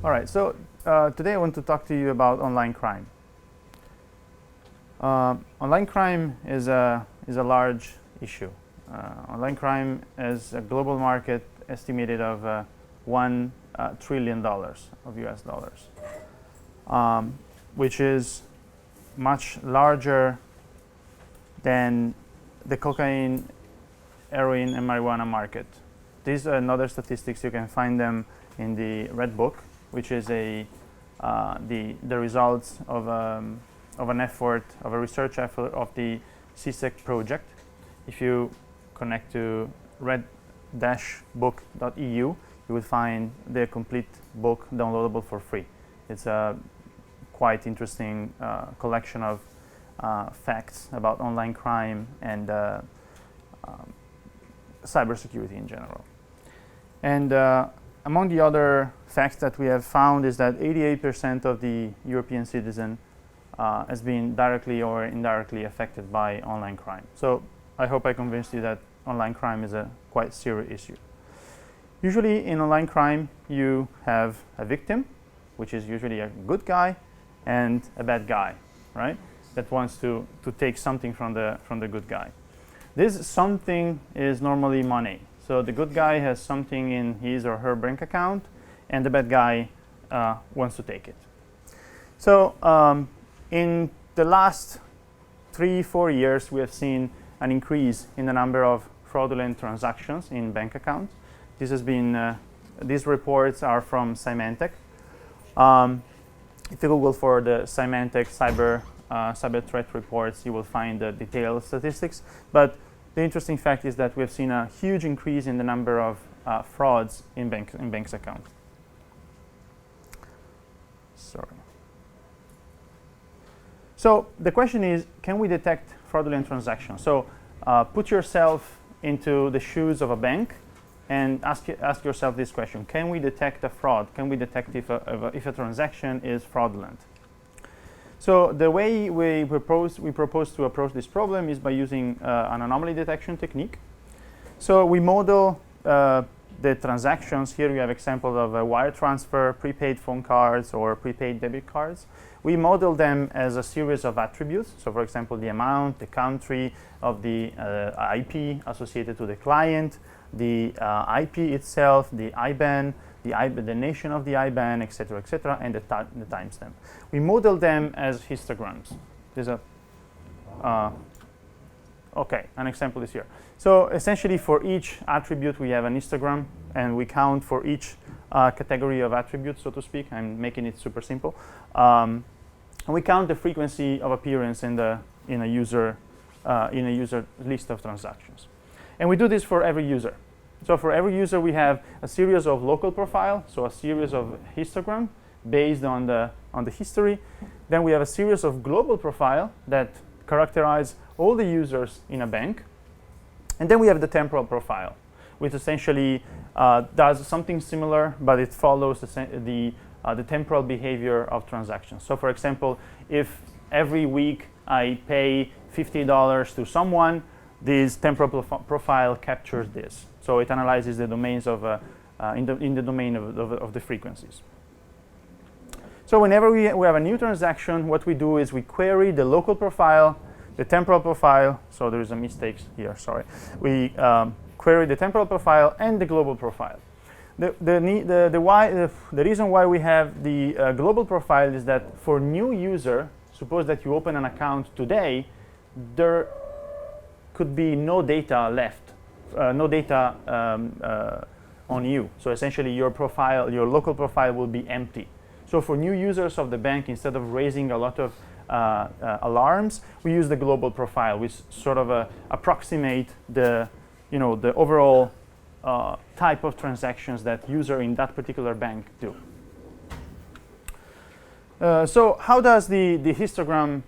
All right, so today I want to talk to you about online crime. Online crime is a large issue. Online crime is a global market estimated of $1 trillion of US dollars, which is much larger than the cocaine, heroin, and marijuana market. These are another statistics. You can find them in the Red Book, which is the results of an effort, of a research effort of the CSEC project. If you connect to red-book.eu, you will find the complete book downloadable for free. It's a quite interesting collection of facts about online crime and cybersecurity in general. And among the other facts that we have found is that 88% of the European citizen has been directly or indirectly affected by online crime. So I hope I convinced you that online crime is a quite serious issue. Usually in online crime you have a victim, which is usually a good guy, and a bad guy, right? That wants to take something from the good guy. This something is normally money. So the good guy has something in his or her bank account, and the bad guy wants to take it. So in the last 3-4 years, we have seen an increase in the number of fraudulent transactions in bank accounts. This has been, these reports are from Symantec. If you Google for the Symantec cyber threat reports, you will find the detailed statistics. But the interesting fact is that we have seen a huge increase in the number of frauds in banks accounts. Sorry. So the question is, can we detect fraudulent transactions? So put yourself into the shoes of a bank and ask yourself this question: can we detect a fraud? Can we detect if a transaction is fraudulent? So the way we propose to approach this problem is by using an anomaly detection technique. So we model the transactions. Here we have examples of a wire transfer, prepaid phone cards, or prepaid debit cards. We model them as a series of attributes. So for example, the amount, the country of the IP associated to the client, the IP itself, the IBAN, the nation of the IBAN, etc., and the timestamp. We model them as histograms. There's a an example is here. So essentially, for each attribute, we have an histogram, and we count for each category of attributes, so to speak. I'm making it super simple, and we count the frequency of appearance in a user list of transactions, and we do this for every user. So for every user, we have a series of local profile, so a series of histogram based on the history. Then we have a series of global profile that characterize all the users in a bank. And then we have the temporal profile, which essentially does something similar, but it follows the temporal behavior of transactions. So for example, if every week I pay $50 to someone, this temporal profile captures this. So it analyzes the domains of in the domain of the frequencies. So whenever we have a new transaction, what we do is we query the local profile, the temporal profile. So there is a mistake here. Sorry. We query the temporal profile and the global profile. The reason why we have the global profile is that for new user, suppose that you open an account today, there could be no data left. No data on you. So essentially your profile, your local profile will be empty. So for new users of the bank, instead of raising a lot of alarms, we use the global profile, which sort of approximate the overall type of transactions that user in that particular bank do. So how does the histogram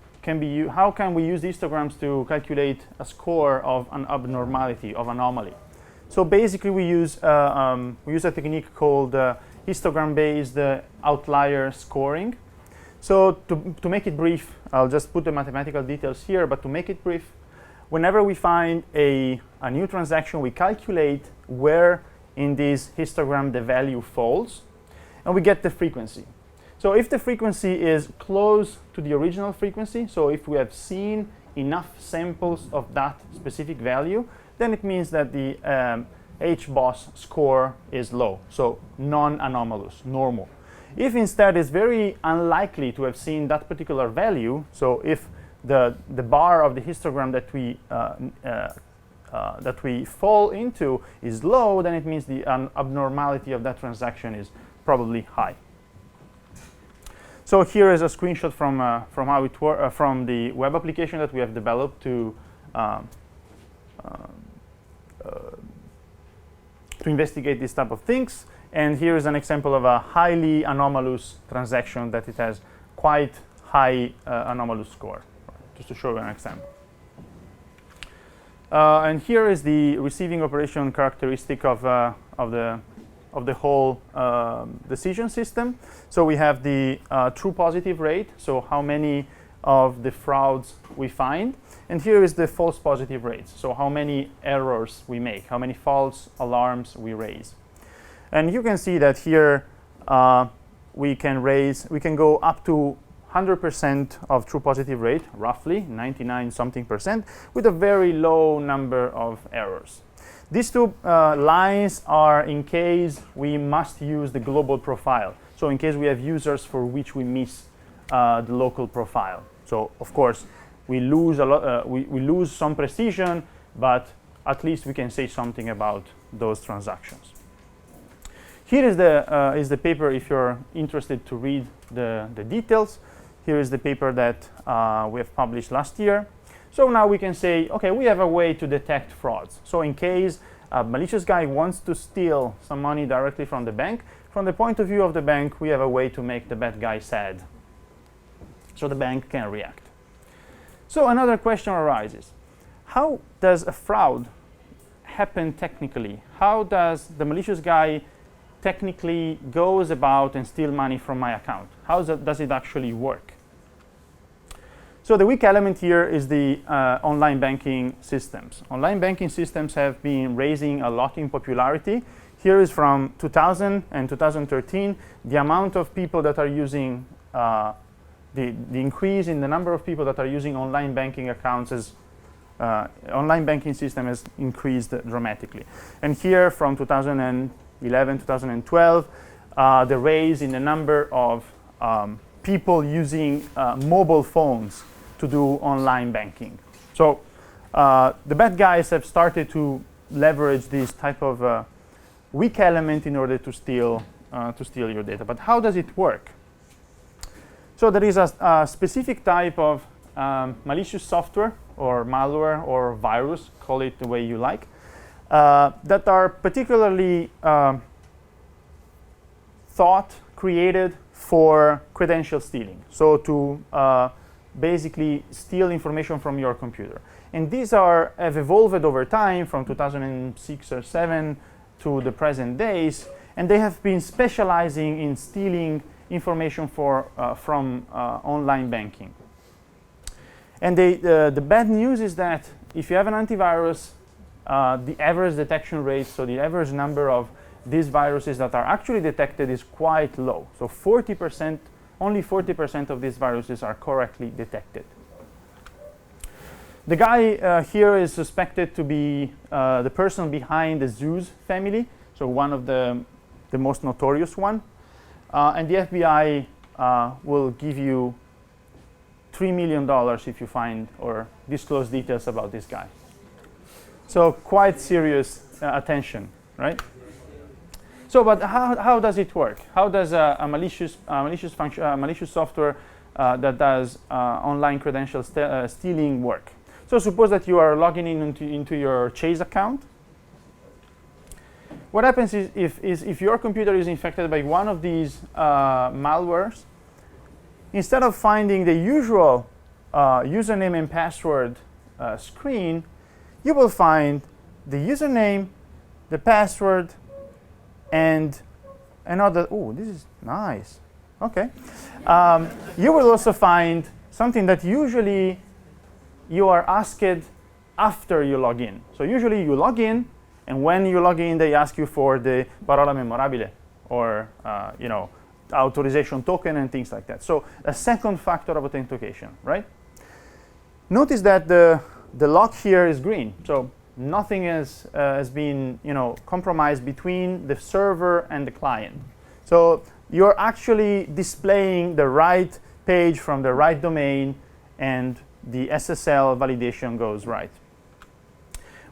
how can we use histograms to calculate a score of an abnormality, of anomaly? So basically, we use a technique called histogram-based outlier scoring. So to make it brief, I'll just put the mathematical details here, but to make it brief, whenever we find a new transaction, we calculate where in this histogram the value falls. and we get the frequency. So if the frequency is close to the original frequency, so if we have seen enough samples of that specific value, then it means that the HBOS score is low, so non-anomalous, normal. If instead it's very unlikely to have seen that particular value, so if the bar of the histogram that we fall into is low, then it means the abnormality of that transaction is probably high. So here is a screenshot from how it from the web application that we have developed to investigate this type of things. And here is an example of a highly anomalous transaction that it has quite high anomalous score, just to show you an example. And here is the receiving operation characteristic of the whole decision system. So we have the true positive rate, so how many of the frauds we find. And here is the false positive rate, so how many errors we make, how many false alarms we raise. And you can see that here we can go up to 100% of true positive rate, roughly 99 something percent, with a very low number of errors. These two lines are in case we must use the global profile. So in case we have users for which we miss the local profile. So of course we lose a lot. We lose some precision, but at least we can say something about those transactions. Here is the paper if you're interested to read the details. Here is the paper that we have published last year. So now we can say, okay, we have a way to detect frauds. So in case a malicious guy wants to steal some money directly from the bank, from the point of view of the bank, we have a way to make the bad guy sad, so the bank can react. So another question arises. How does a fraud happen technically? How does the malicious guy technically goes about and steal money from my account? How does it actually work? So the weak element here is the online banking systems. Online banking systems have been raising a lot in popularity. Here is from 2000 and 2013. The amount of people that are using, the increase in the number of people that are using online banking accounts is online banking system has increased dramatically. And here from 2011, 2012, the raise in the number of people using mobile phones to do online banking. So the bad guys have started to leverage this type of weak element in order to steal your data. But how does it work? So there is a specific type of malicious software or malware or virus, call it the way you like, that are particularly created for credential stealing. So to basically steal information from your computer. And these have evolved over time from 2006 or 7 to the present days, and they have been specializing in stealing information from online banking. And the bad news is that if you have an antivirus, the average detection rate, so the average number of these viruses that are actually detected is quite low. So 40%, only 40% of these viruses are correctly detected. The guy here is suspected to be the person behind the Zeus family, so one of the most notorious one. And the FBI will give you $3 million if you find or disclose details about this guy. So quite serious attention, right? So, but how does it work? How does a malicious software that does online credential stealing work? So suppose that you are logging into your Chase account. What happens is if your computer is infected by one of these malwares, instead of finding the usual username and password screen, you will find the username, the password, and another. Oh, this is nice. Okay. You will also find something that usually you are asked after you log in. So usually you log in, and when you log in, they ask you for the parola memorabile or authorization token and things like that. So a second factor of authentication, right? Notice that the lock here is green, so nothing has been compromised between the server and the client. So you're actually displaying the right page from the right domain, and the SSL validation goes right.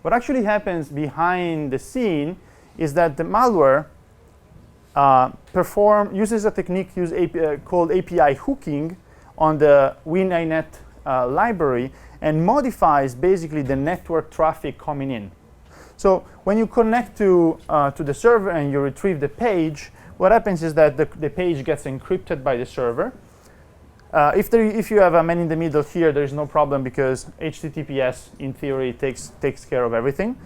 What actually happens behind the scene is that the malware uses a technique called API hooking on the WinINet library and modifies basically the network traffic coming in. So when you connect to the server and you retrieve the page, what happens is that the page gets encrypted by the server. If you have a man in the middle here, there is no problem because HTTPS, in theory, takes care of everything.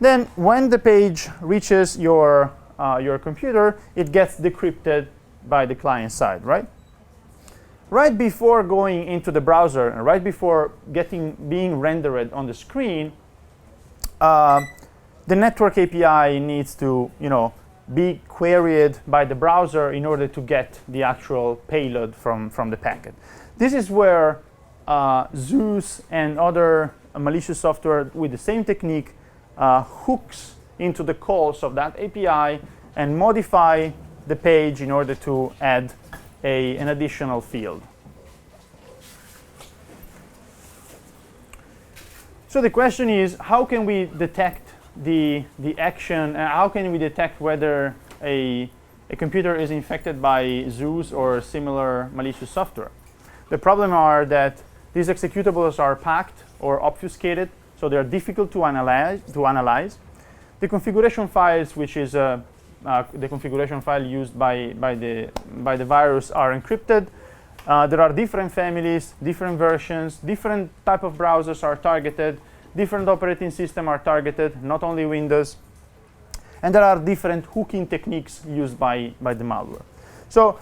Then when the page reaches your computer, it gets decrypted by the client side, right? Right before going into the browser and right before being rendered on the screen, the network API needs to be queried by the browser in order to get the actual payload from the packet. This is where Zeus and other malicious software with the same technique hooks into the calls of that API and modify the page in order to add an additional field. So the question is, how can we detect the action, and how can we detect whether a computer is infected by Zeus or similar malicious software? The problem are that these executables are packed or obfuscated, so they're difficult to analyze. The configuration files, which is the configuration file used by the virus, are encrypted. There are different families, different versions, different type of browsers are targeted, different operating systems are targeted, not only Windows. And there are different hooking techniques used by the malware. So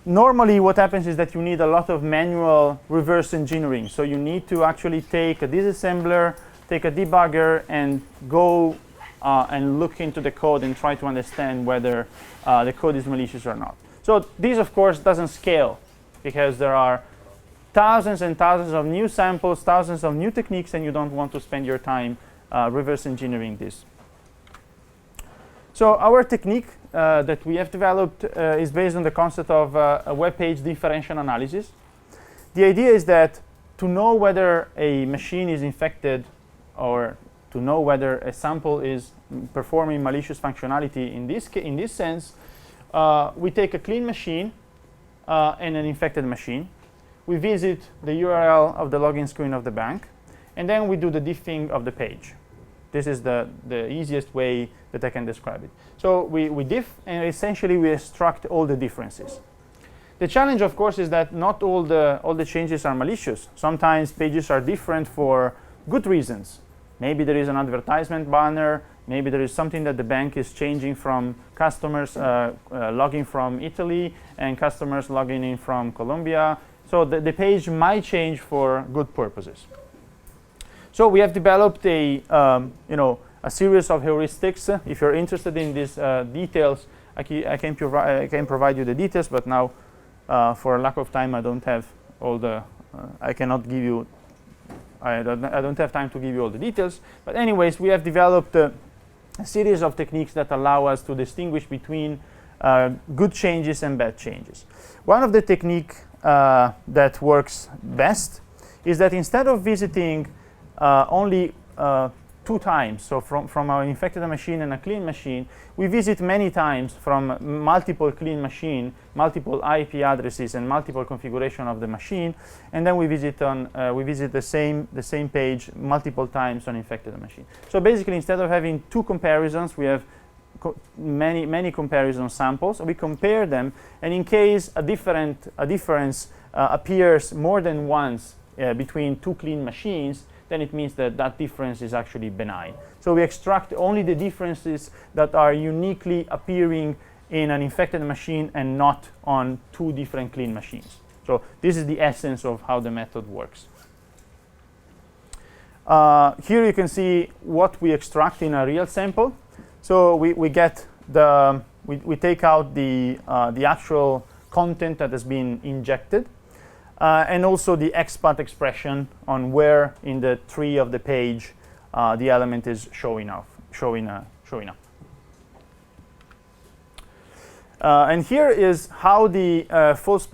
normally what happens is that you need a lot of manual reverse engineering. So you need to actually take a disassembler, take a debugger, and go and look into the code and try to understand whether the code is malicious or not. So this, of course, doesn't scale because there are thousands and thousands of new samples, thousands of new techniques, and you don't want to spend your time reverse engineering this. So our technique that we have developed is based on the concept of a web page differential analysis. The idea is that to know whether a machine is infected or to know whether a sample is performing malicious functionality in this sense, we take a clean machine and an infected machine. We visit the URL of the login screen of the bank, and then we do the diffing of the page. This is the easiest way that I can describe it. So we diff, and essentially we extract all the differences. The challenge, of course, is that not all the changes are malicious. Sometimes pages are different for good reasons. Maybe there is an advertisement banner. Maybe there is something that the bank is changing from customers logging from Italy and customers logging in from Colombia. So the page might change for good purposes. So we have developed a series of heuristics. If you're interested in these details, I can provide you the details. But now, for lack of time, I don't have all the. I cannot give you. I don't have time to give you all the details. But anyways, we have developed a series of techniques that allow us to distinguish between good changes and bad changes. One of the techniques that works best is that instead of visiting only 2 times, so from our infected machine and a clean machine, we visit many times from multiple clean machine, multiple IP addresses, and multiple configuration of the machine, and then we visit the same page multiple times on infected machine. So basically, instead of having 2 comparisons, we have many comparison samples. We compare them, and in case a difference appears more than once between 2 clean machines, then it means that that difference is actually benign. So we extract only the differences that are uniquely appearing in an infected machine and not on 2 different clean machines. So this is the essence of how the method works. Here you can see what we extract in a real sample. So we get the we take out the actual content that has been injected, and also the XPath expression on where in the tree of the page the element is showing up. And here is how the false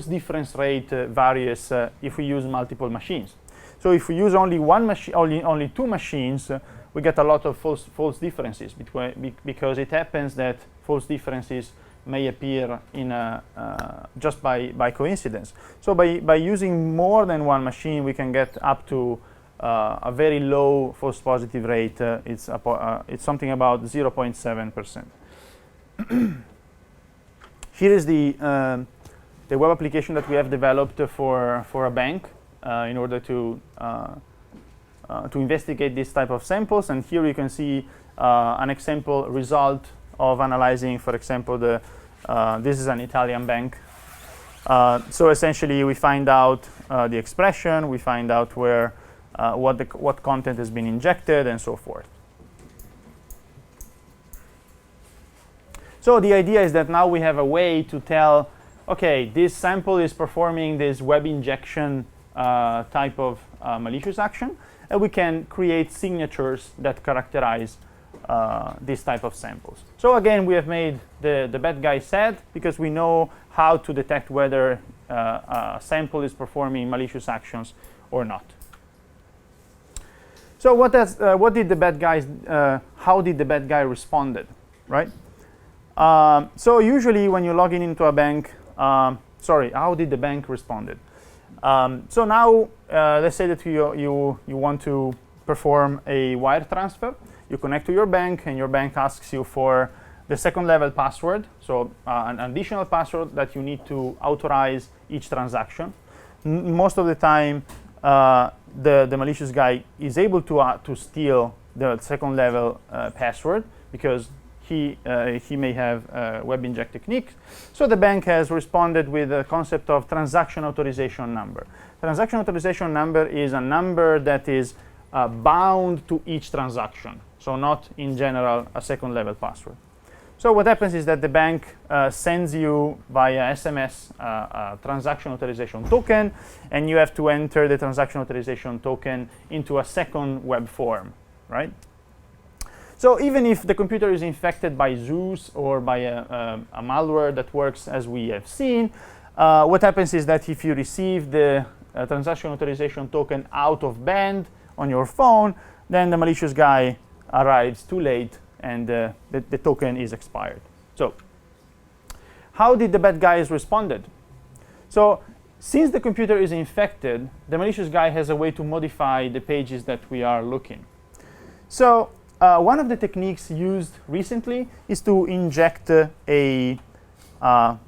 difference rate varies if we use multiple machines. So if we use only one machine, only two machines, we get a lot of false differences because it happens that false differences may appear in just by coincidence. So by using more than one machine, we can get up to a very low false positive rate. It's something about 0.7%. Here is the web application that we have developed for a bank in order to investigate this type of samples. And here you can see an example result of analyzing, for example, this is an Italian bank. So essentially, we find out the expression, we find out where what content has been injected, and so forth. So the idea is that now we have a way to tell, okay, this sample is performing this web injection type of malicious action, and we can create signatures that characterize this type of samples. So again, we have made the bad guy sad because we know how to detect whether a sample is performing malicious actions or not. So what did the bad guys? How did the bad guy responded, right? So usually when you log into a bank, how did the bank responded? So now let's say that you want to perform a wire transfer. You connect to your bank, and your bank asks you for the second level password, so an additional password that you need to authorize each transaction. Most of the time, the malicious guy is able to steal the second level password because he may have web inject techniques. So the bank has responded with the concept of transaction authorization number. Transaction authorization number is a number that is bound to each transaction, so not in general a second level password. So what happens is that the bank sends you via SMS a transaction authorization token, and you have to enter the transaction authorization token into a second web form, right? So even if the computer is infected by Zeus or by a malware that works as we have seen, what happens is that if you receive the transaction authorization token out of band on your phone, then the malicious guy arrives too late and the token is expired. So how did the bad guys responded? So since the computer is infected, the malicious guy has a way to modify the pages that we are looking. So one of the techniques used recently is to inject a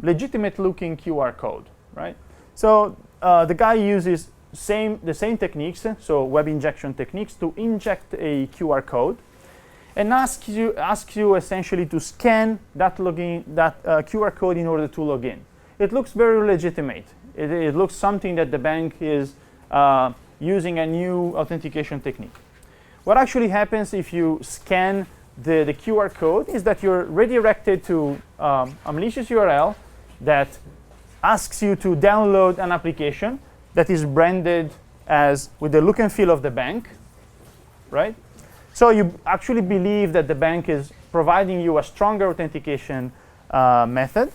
legitimate looking QR code, right? So the guy uses the same techniques, so web injection techniques, to inject a QR code and asks you essentially to scan that QR code in order to log in. It looks very legitimate. It looks something that the bank is using a new authentication technique. What actually happens if you scan the QR code is that you're redirected to a malicious URL that asks you to download an application that is branded as with the look and feel of the bank, right? So you actually believe that the bank is providing you a stronger authentication method.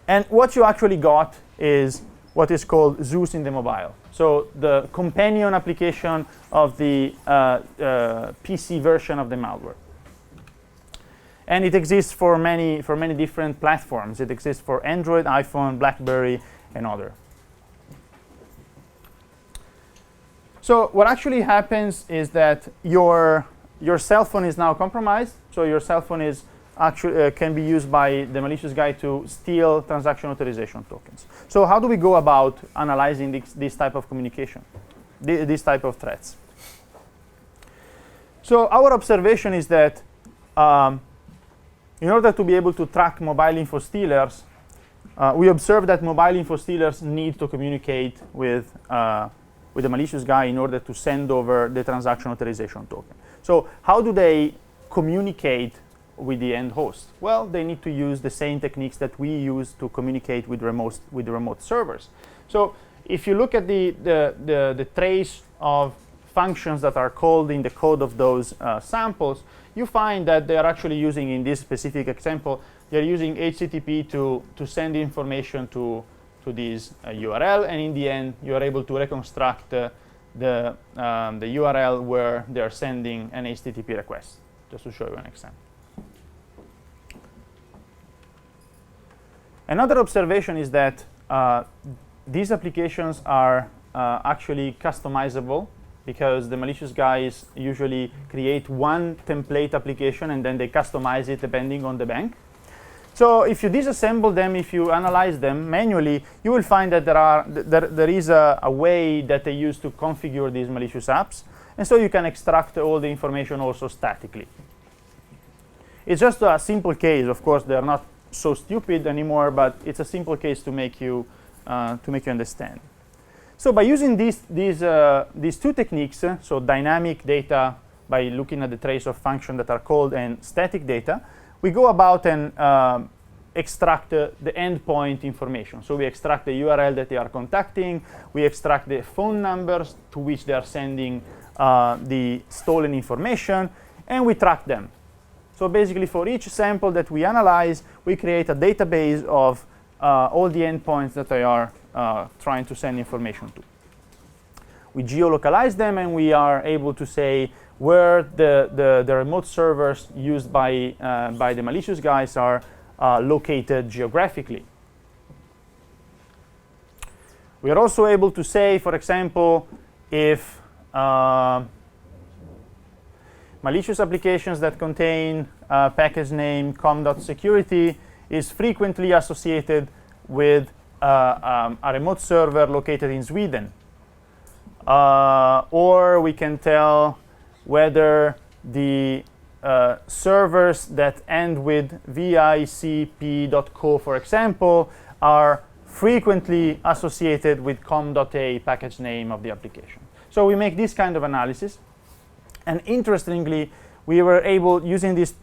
And what you actually got is what is called Zeus in the mobile. So the companion application of the PC version of the malware. And it exists for many different platforms. It exists for Android, iPhone, BlackBerry, and other. So what actually happens is that your cell phone is now compromised. So your cell phone is actually can be used by the malicious guy to steal transaction authorization tokens. So how do we go about analyzing this type of communication, this type of threats? So our observation is that in order to be able to track mobile info stealers, we observe that mobile info stealers need to communicate with the malicious guy in order to send over the transaction authorization token. So how do they communicate with the end host? Well, they need to use the same techniques that we use to communicate with remote servers. So if you look at the trace of functions that are called in the code of those samples, you find that they are actually using, in this specific example, they're using HTTP to send information to this URL, and in the end, you're able to reconstruct the URL where they're sending an HTTP request, just to show you an example. Another observation is that these applications are actually customizable, because the malicious guys usually create one template application and then they customize it depending on the bank. So if you disassemble them, if you analyze them manually, you will find that there is a way that they use to configure these malicious apps, and so you can extract all the information also statically. It's just a simple case. Of course, they're not so stupid anymore, but it's a simple case to make you understand. So by using these two techniques, so dynamic data by looking at the trace of functions that are called, and static data, we go about and extract the endpoint information. So we extract the URL that they are contacting, we extract the phone numbers to which they are sending the stolen information, and we track them. So basically, for each sample that we analyze, we create a database of all the endpoints that they are trying to send information to. We geolocalize them, and we are able to say where the remote servers used by the malicious guys are located geographically. We are also able to say, for example, if malicious applications that contain package name com.security is frequently associated with a remote server located in Sweden. Or we can tell whether the servers that end with vicp.co, for example, are frequently associated with com.a package name of the application. So we make this kind of analysis. And interestingly, we were able, using this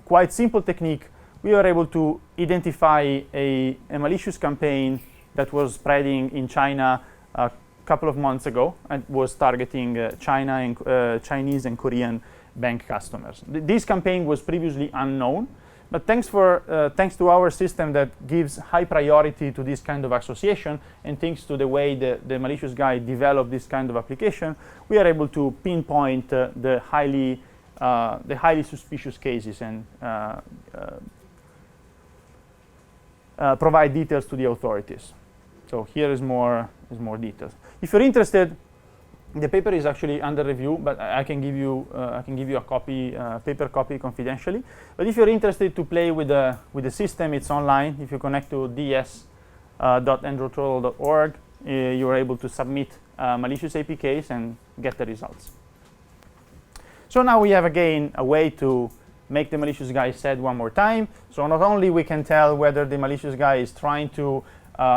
quite simple technique, we were able to identify a malicious campaign that was spreading in China a couple of months ago and was targeting China and Chinese and Korean bank customers. This campaign was previously unknown, but thanks to our system that gives high priority to this kind of association, and thanks to the way the malicious guy developed this kind of application, we are able to pinpoint the highly suspicious cases and provide details to the authorities. So here is more details. If you're interested, the paper is actually under review, but I can give you a copy, paper copy confidentially. But if you're interested to play with the system, it's online. If you connect to ds.andrewtroll.org, you are able to submit malicious APKs and get the results. So now we have again a way to make the malicious guy said one more time. So not only we can tell whether the malicious guy is trying to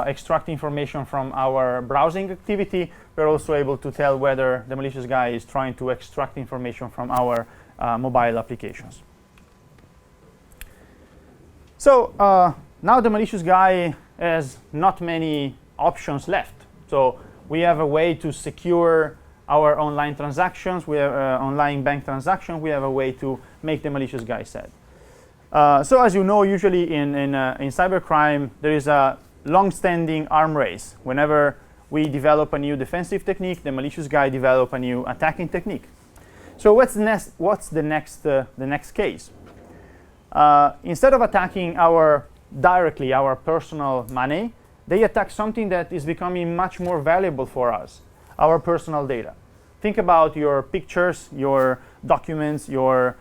extract information from our browsing activity, we're also able to tell whether the malicious guy is trying to extract information from our mobile applications. So now the malicious guy has not many options left. So we have a way to secure our online transactions. We have online bank transactions. We have a way to make the malicious guy sad. So as you know, usually in cybercrime, there is a long-standing arm race. Whenever we develop a new defensive technique, the malicious guy develop a new attacking technique. So what's the next case? Instead of attacking directly our personal money, they attack something that is becoming much more valuable for us, our personal data. Think about your pictures, your documents, your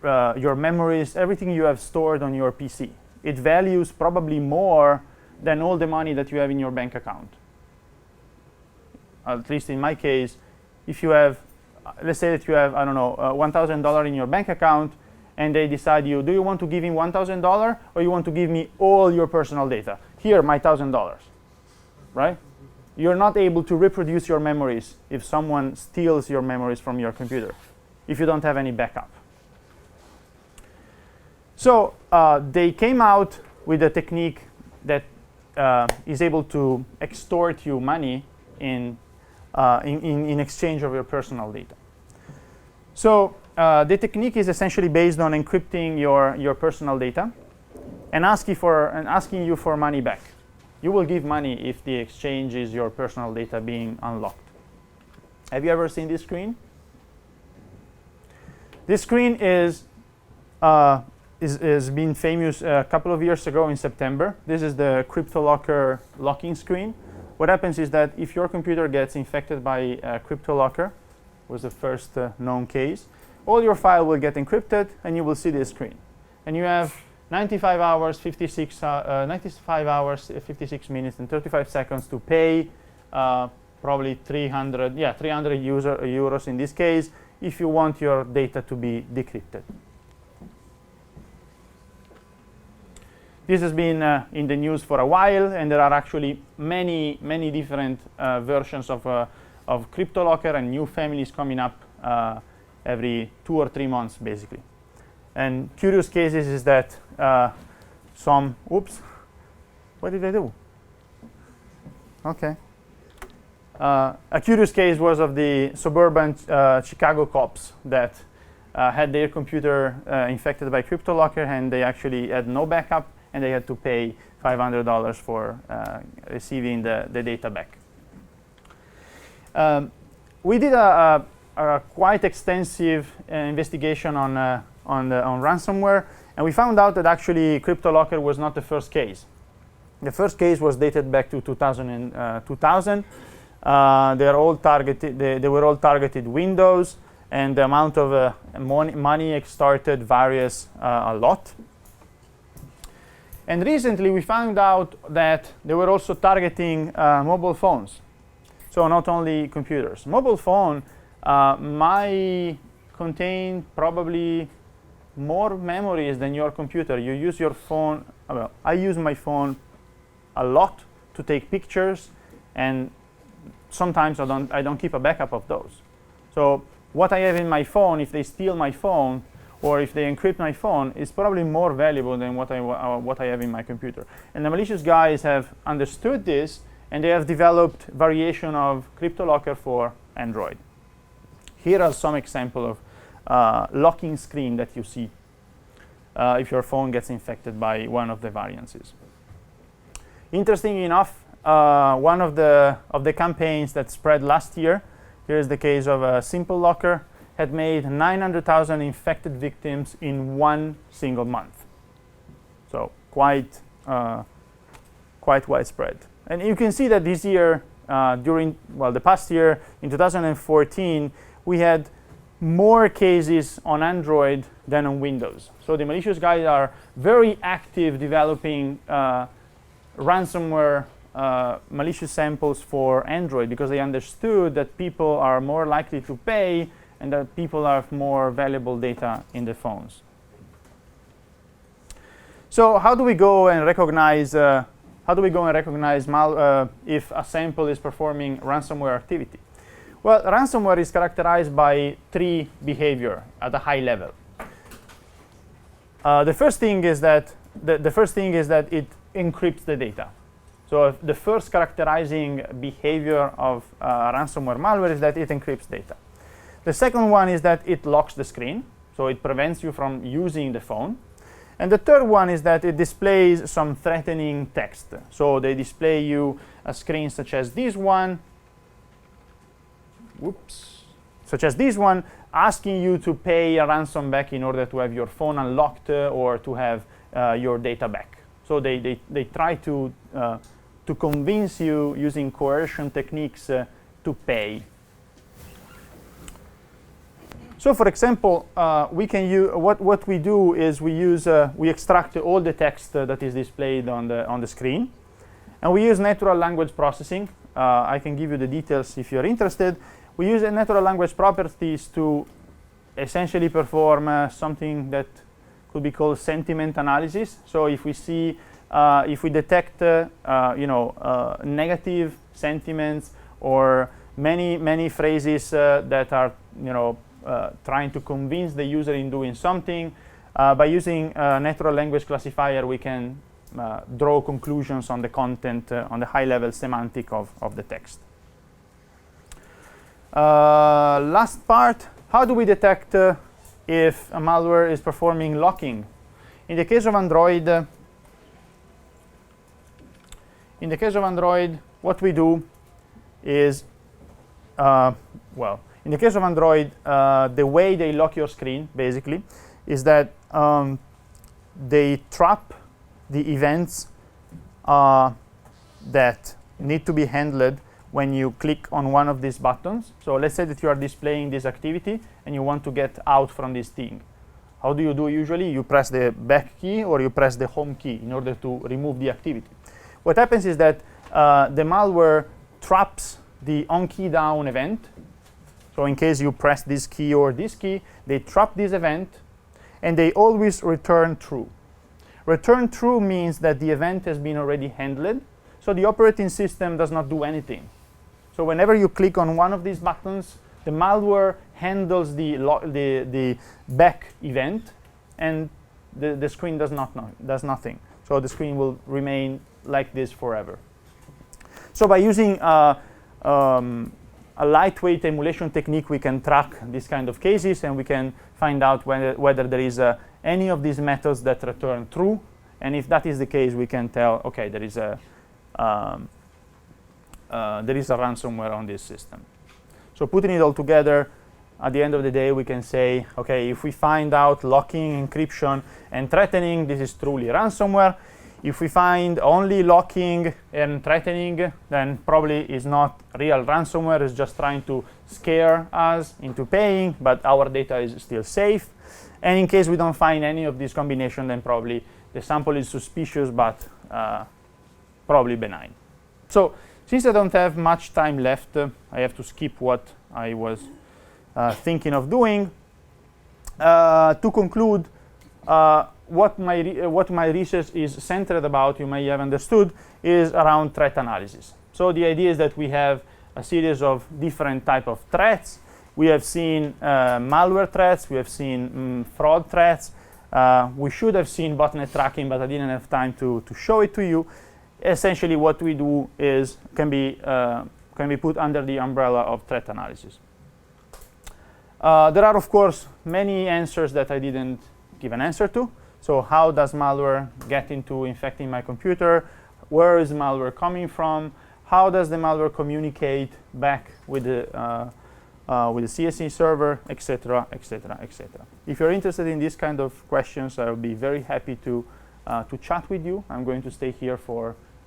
memories, everything you have stored on your PC. It values probably more than all the money that you have in your bank account. At least in my case, if you have, let's say that you have, I don't know, $1,000 in your bank account, and they decide do you want to give him $1,000 or you want to give me all your personal data? Here, my $1,000, right? You're not able to reproduce your memories if someone steals your memories from your computer, if you don't have any backup. So they came out with a technique that is able to extort you money in exchange of your personal data. So the technique is essentially based on encrypting your personal data and asking you for money back. You will give money if the exchange is your personal data being unlocked. Have you ever seen this screen? This screen is been famous a couple of years ago in September. This is the CryptoLocker locking screen. What happens is that if your computer gets infected by CryptoLocker, was the first known case, all your file will get encrypted and you will see this screen. And you have 95 hours, 56 minutes and 35 seconds to pay probably 300 euros in this case if you want your data to be decrypted. This has been in the news for a while, and there are actually many different versions of CryptoLocker and new families coming up every 2 or 3 months, basically. And curious cases is that what did I do? Okay. A curious case was of the suburban Chicago cops that had their computer infected by CryptoLocker, and they actually had no backup, and they had to pay $500 for receiving the data back. We did a quite extensive investigation on ransomware, and we found out that actually CryptoLocker was not the first case. The first case was dated back to 2000. They were all targeted Windows, and the amount of money extorted varies a lot. And recently we found out that they were also targeting mobile phones. So not only computers. Mobile phone might contain probably more memories than your computer. You use your phone, well, I use my phone a lot to take pictures, and sometimes I don't keep a backup of those. So what I have in my phone, if they steal my phone, or if they encrypt my phone, is probably more valuable than what I have in my computer. And the malicious guys have understood this, and they have developed variation of CryptoLocker for Android. Here are some examples of locking screen that you see if your phone gets infected by one of the variances. Interesting enough, one of the campaigns that spread last year, here is the case of a Simple Locker, had made 900,000 infected victims in one single month. So quite widespread. And you can see that this year, the past year, in 2014, we had more cases on Android than on Windows. So the malicious guys are very active developing ransomware malicious samples for Android, because they understood that people are more likely to pay and that people have more valuable data in the phones. So how do we go and recognize if a sample is performing ransomware activity? Well, ransomware is characterized by 3 behavior at a high level. The first thing is that it encrypts the data. So the first characterizing behavior of ransomware malware is that it encrypts data. The second one is that it locks the screen, so it prevents you from using the phone. And the third one is that it displays some threatening text. So they display you a screen such as this one, asking you to pay a ransom back in order to have your phone unlocked or to have your data back. So they try to convince you using coercion techniques to pay. So, for example, we can use what we do is we extract all the text that is displayed on the screen, and we use natural language processing. I can give you the details if you're interested. We use natural language properties to essentially perform something that could be called sentiment analysis. So, if we detect negative sentiments or many phrases that are trying to convince the user in doing something, By using a natural language classifier, we can draw conclusions on the content, on the high-level semantic of the text. Last part, how do we detect if a malware is performing locking? In the case of Android, what we do is, in the case of Android, the way they lock your screen, basically, is that they trap the events that need to be handled when you click on one of these buttons. So let's say that you are displaying this activity and you want to get out from this thing. How do you do usually? You press the back key or you press the home key in order to remove the activity. What happens is that the malware traps the on key down event. So in case you press this key or this key, they trap this event and they always return true. Return true means that the event has been already handled, so the operating system does not do anything. So whenever you click on one of these buttons, the malware handles the back event, and the screen does nothing. So the screen will remain like this forever. So by using a lightweight emulation technique, we can track these kind of cases, and we can find out whether there is any of these methods that return true. And if that is the case, we can tell, okay, there is a ransomware on this system. So putting it all together, at the end of the day, we can say, okay, if we find out locking, encryption, and threatening, this is truly ransomware. If we find only locking and threatening, then probably it's not real ransomware. It's just trying to scare us into paying, but our data is still safe. And in case we don't find any of these combinations, then probably the sample is suspicious, but probably benign. So since I don't have much time left, I have to skip what I was thinking of doing. To conclude, what my research is centered about, you may have understood, is around threat analysis. So the idea is that we have a series of different type of threats. We have seen malware threats, we have seen fraud threats. We should have seen botnet tracking, but I didn't have time to show it to you. Essentially, what we do is can be put under the umbrella of threat analysis. There are, of course, many answers that I didn't give an answer to. So how does malware get into infecting my computer? Where is malware coming from? How does the malware communicate back with the CSE server, etc., etc., etc. If you're interested in these kind of questions, I will be very happy to chat with you. I'm going to stay here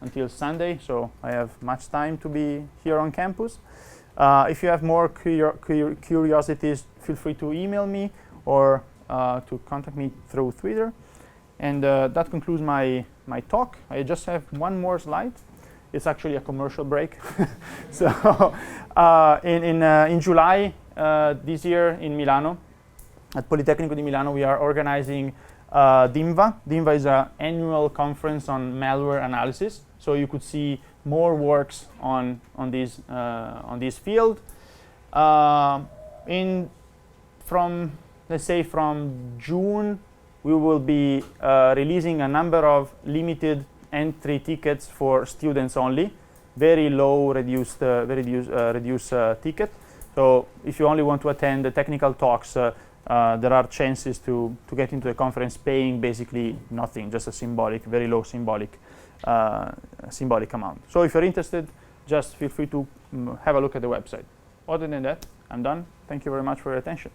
until Sunday, so I have much time to be here on campus. If you have more curiosities, feel free to email me or to contact me through Twitter. And that concludes my talk. I just have one more slide. It's actually a commercial break. So in July this year in Milano, at Politecnico di Milano, we are organizing DIMVA. DIMVA is an annual conference on malware analysis. So you could see more works on this field. From June, we will be releasing a number of limited entry tickets for students only, very low reduced ticket. So if you only want to attend the technical talks, there are chances to get into the conference paying basically nothing, just a very low symbolic amount. So if you're interested, just feel free to have a look at the website. Other than that, I'm done. Thank you very much for your attention.